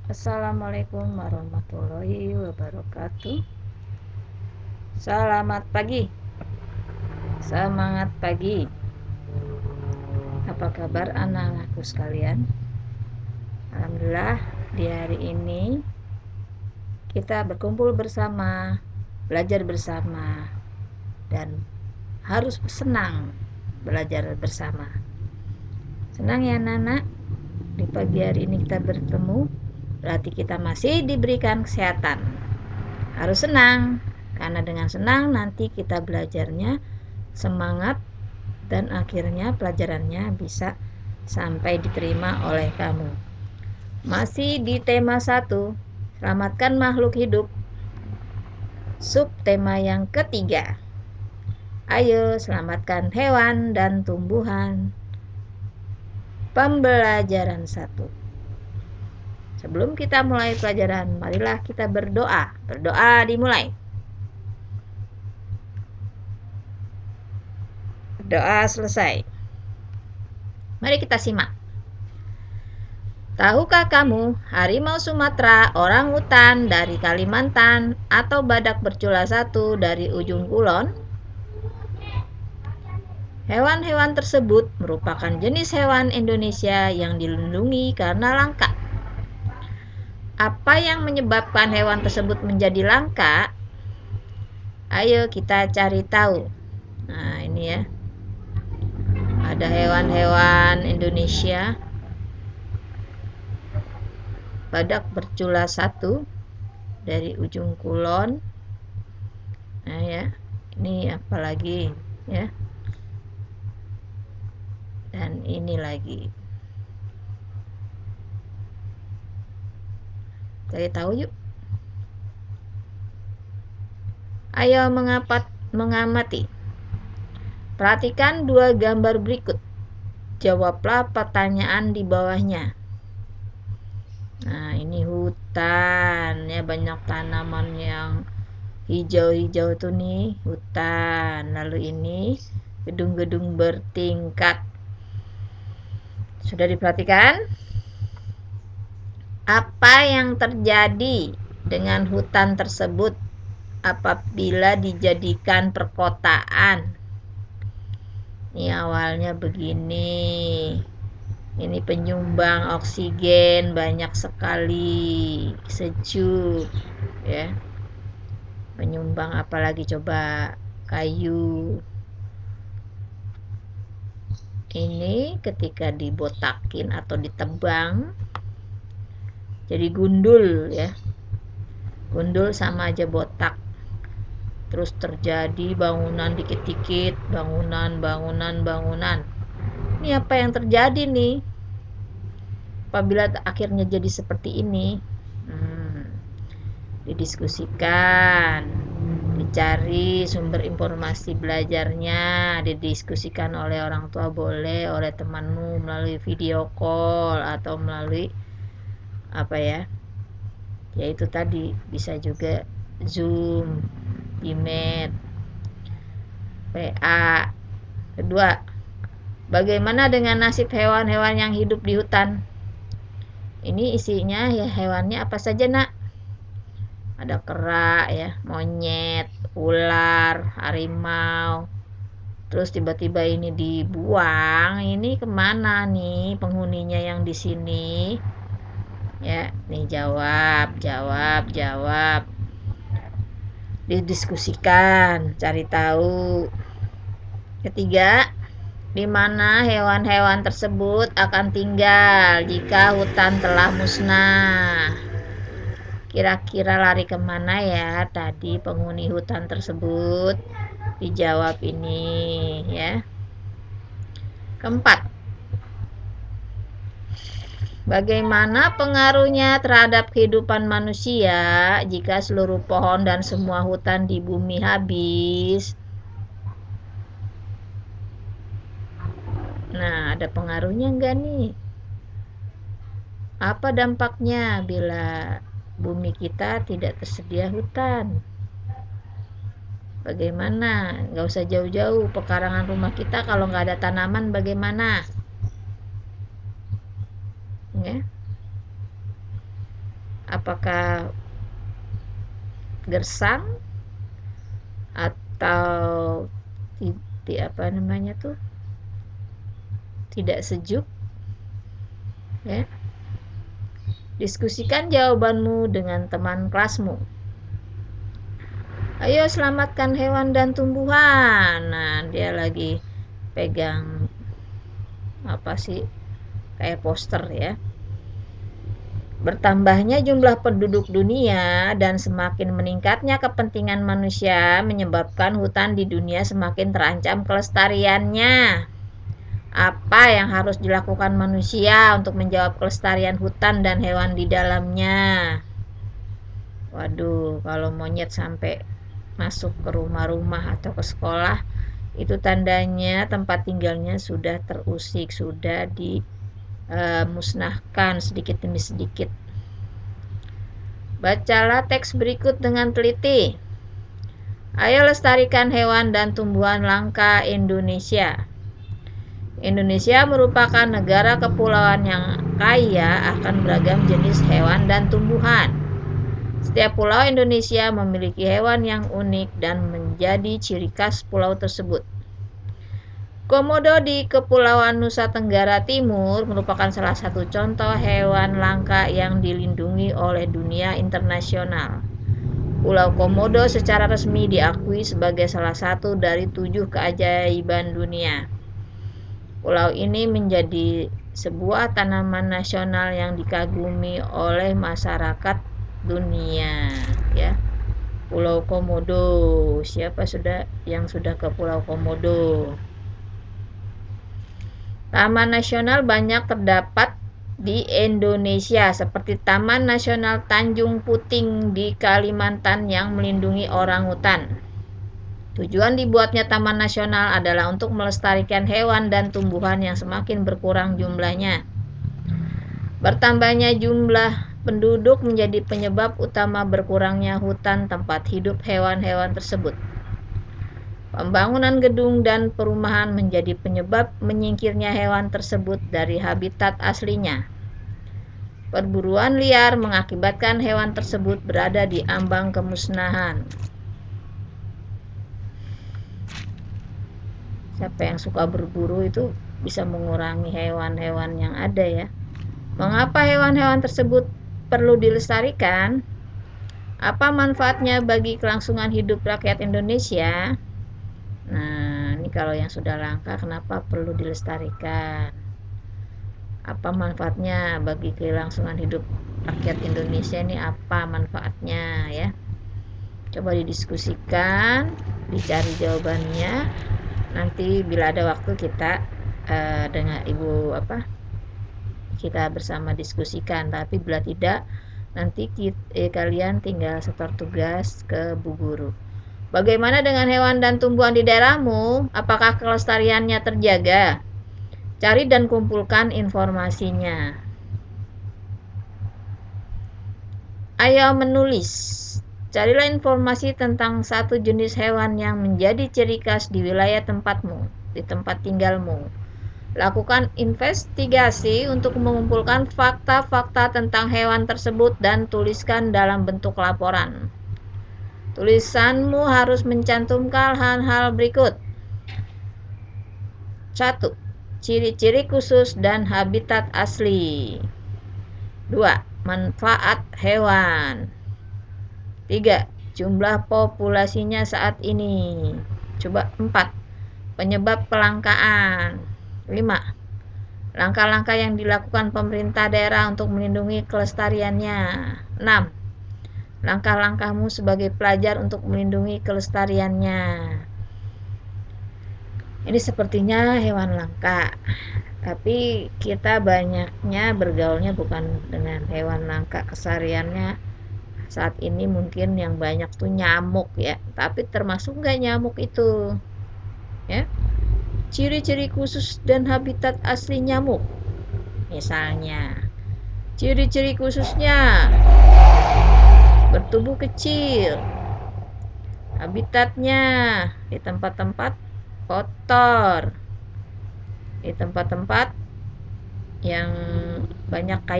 Assalamualaikum warahmatullahi wabarakatuh. Selamat pagi. Semangat pagi. Apa kabar anak-anakku sekalian? Alhamdulillah di hari ini kita berkumpul bersama, belajar bersama, dan harus senang belajar bersama. Senang ya anak-anak? Di pagi hari ini kita bertemu, berarti kita masih diberikan kesehatan. Harus senang, karena dengan senang nanti kita belajarnya semangat dan akhirnya pelajarannya bisa sampai diterima oleh kamu. Masih di tema 1, selamatkan makhluk hidup. Subtema yang ketiga, ayo selamatkan hewan dan tumbuhan. Pembelajaran 1. Sebelum kita mulai pelajaran, marilah kita berdoa. Berdoa dimulai. Doa selesai. Mari kita simak. Tahukah kamu, harimau Sumatera, orangutan dari Kalimantan, atau badak bercula 1 dari ujung kulon? Hewan-hewan tersebut merupakan jenis hewan Indonesia yang dilindungi karena langka. Apa yang menyebabkan hewan tersebut menjadi langka? Ayo kita cari tahu. Nah, ini ya. Ada hewan-hewan Indonesia. Badak bercula 1 dari ujung kulon. Nah ya, ini apalagi ya. Dan ini lagi. Cari tahu yuk. Ayo mengamati. Perhatikan 2 gambar berikut. Jawablah pertanyaan di bawahnya. Nah, ini hutan ya, banyak tanaman yang hijau-hijau tuh nih, hutan. Lalu ini gedung-gedung bertingkat. Sudah diperhatikan? Apa yang terjadi dengan hutan tersebut apabila dijadikan perkotaan? Ini awalnya begini. Ini penyumbang oksigen banyak sekali, sejuk ya. Penyumbang apalagi coba? Kayu. Ini ketika dibotakin atau ditebang jadi gundul ya. Gundul sama aja botak. Terus terjadi bangunan dikit-dikit, bangunan. Ini apa yang terjadi nih apabila akhirnya jadi seperti ini? Didiskusikan, dicari sumber informasi belajarnya, didiskusikan oleh orang tua boleh, oleh temanmu melalui video call atau melalui apa ya, yaitu tadi bisa juga Zoom, Imet, PA. Kedua, bagaimana dengan nasib hewan-hewan yang hidup di hutan? Ini isinya ya, hewannya apa saja nak? Ada kera ya, monyet, ular, harimau. Terus tiba-tiba ini dibuang, ini kemana nih penghuninya yang di sini? Ya, nih jawab. Didiskusikan, cari tahu. Ketiga, di mana hewan-hewan tersebut akan tinggal jika hutan telah musnah? Kira-kira lari kemana ya tadi penghuni hutan tersebut? Dijawab ini ya. Keempat, bagaimana pengaruhnya terhadap kehidupan manusia jika seluruh pohon dan semua hutan di bumi habis? Nah, ada pengaruhnya enggak nih? Apa dampaknya bila bumi kita tidak tersedia hutan? Bagaimana? Nggak usah jauh-jauh, pekarangan rumah kita kalau nggak ada tanaman bagaimana? Ya. apakah gersang atau tidak sejuk, ya. Diskusikan jawabanmu dengan teman kelasmu. Ayo selamatkan hewan dan tumbuhan. Nah, dia lagi pegang kayak poster, ya. Bertambahnya jumlah penduduk dunia dan semakin meningkatnya kepentingan manusia menyebabkan hutan di dunia semakin terancam kelestariannya. Apa yang harus dilakukan manusia untuk menjawab kelestarian hutan dan hewan di dalamnya? Waduh, kalau monyet sampai masuk ke rumah-rumah atau ke sekolah, itu tandanya tempat tinggalnya sudah terusik, sudah dimusnahkan sedikit demi sedikit. Bacalah teks berikut dengan teliti. Ayo lestarikan hewan dan tumbuhan langka Indonesia. Indonesia merupakan negara kepulauan yang kaya akan beragam jenis hewan dan tumbuhan. Setiap pulau Indonesia memiliki hewan yang unik dan menjadi ciri khas pulau tersebut. Komodo di Kepulauan Nusa Tenggara Timur merupakan salah satu contoh hewan langka yang dilindungi oleh dunia internasional. Pulau Komodo secara resmi diakui sebagai salah satu dari 7 keajaiban dunia. Pulau ini menjadi sebuah tanaman nasional yang dikagumi oleh masyarakat dunia, ya. Pulau Komodo. Siapa yang sudah ke Pulau Komodo? Taman nasional banyak terdapat di Indonesia, seperti Taman Nasional Tanjung Puting di Kalimantan yang melindungi orangutan. Tujuan dibuatnya Taman Nasional adalah untuk melestarikan hewan dan tumbuhan yang semakin berkurang jumlahnya. Bertambahnya jumlah penduduk menjadi penyebab utama berkurangnya hutan tempat hidup hewan-hewan tersebut. Pembangunan gedung dan perumahan menjadi penyebab menyingkirnya hewan tersebut dari habitat aslinya. Perburuan liar mengakibatkan hewan tersebut berada di ambang kemusnahan. Siapa yang suka berburu itu bisa mengurangi hewan-hewan yang ada, ya. Mengapa hewan-hewan tersebut perlu dilestarikan? Apa manfaatnya bagi kelangsungan hidup rakyat Indonesia? Nah, ini kalau yang sudah langka, kenapa perlu dilestarikan? Apa manfaatnya bagi kelangsungan hidup rakyat Indonesia? Ini apa manfaatnya, ya? Coba didiskusikan, dicari jawabannya. Nanti bila ada waktu kita dengan kita bersama diskusikan. Tapi bila tidak, nanti kalian tinggal setor tugas ke Bu Guru. Bagaimana dengan hewan dan tumbuhan di daerahmu? Apakah kelestariannya terjaga? Cari dan kumpulkan informasinya. Ayo menulis. Carilah informasi tentang satu jenis hewan yang menjadi ciri khas di wilayah tempatmu, di tempat tinggalmu. Lakukan investigasi untuk mengumpulkan fakta-fakta tentang hewan tersebut dan tuliskan dalam bentuk laporan. Tulisanmu harus mencantumkan hal-hal berikut. 1. Ciri-ciri khusus dan habitat asli. 2. Manfaat hewan. 3. Jumlah populasinya saat ini. 4. Penyebab kelangkaan. 5. Langkah-langkah yang dilakukan pemerintah daerah untuk melindungi kelestariannya. 6. Langkah-langkahmu sebagai pelajar untuk melindungi kelestariannya. Ini sepertinya hewan langka, tapi kita banyaknya bergaulnya bukan dengan hewan langka. Kesehariannya saat ini mungkin yang banyak tuh nyamuk, ya. Tapi termasuk nggak nyamuk itu, ya? Ciri-ciri khusus dan habitat asli nyamuk. Misalnya, ciri-ciri khususnya bertubuh kecil, habitatnya di tempat-tempat kotor, di tempat-tempat yang banyak kain